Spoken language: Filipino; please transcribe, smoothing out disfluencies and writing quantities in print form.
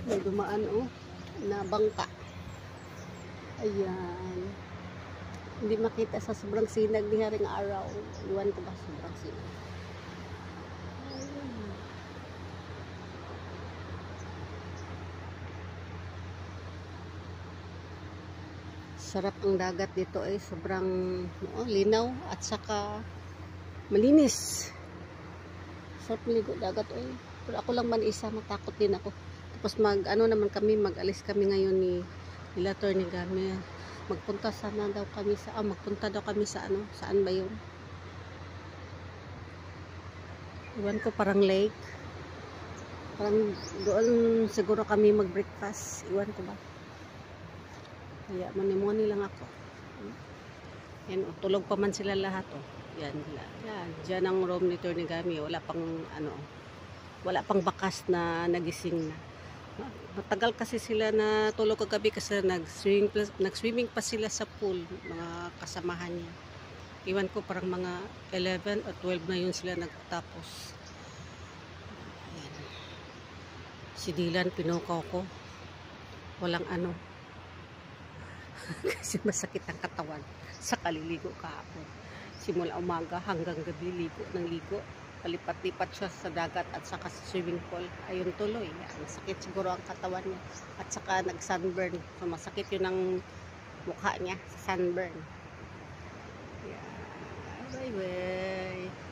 May dumaan na bangka. Ayan. Hindi makita sa sobrang sinag ni haring araw. Iwan ko ba sobrang sinag. Ayan. Sarap ang dagat dito ay sobrang linaw at saka malinis. Sarap maligo dagat ay. Pero ako lang man isa, matakot din ako. Tapos mag-alis kami ngayon ni Atty. Gami. Magpunta daw kami sa saan ba 'yun? Iwan ko, parang lake. Parang doon siguro kami mag-breakfast. Iwan ko ba? Kaya mani lang ako. Yan, tulog pa man sila lahat Yan. Diyan ang room ni Atty. Gami. Wala pang bakas na nagising na. Matagal kasi sila na tulog kagabi kasi nag-swimming pa sila sa pool, mga kasamahan niya. Iwan ko, parang mga 11 o 12 na yun sila nagtapos. Ayan. Si Dylan, pinukaw ko. Walang kasi masakit ang katawan sa kaliligo kahapon. Simula umaga hanggang gabi, ligo ng ligo. Palipat-lipat siya sa dagat at saka sa swimming pool. Ayun tuloy. Masakit siguro ang katawan niya. At saka nag-sunburn. So, masakit yun ang mukha niya sa sunburn. Yeah. Bye-bye.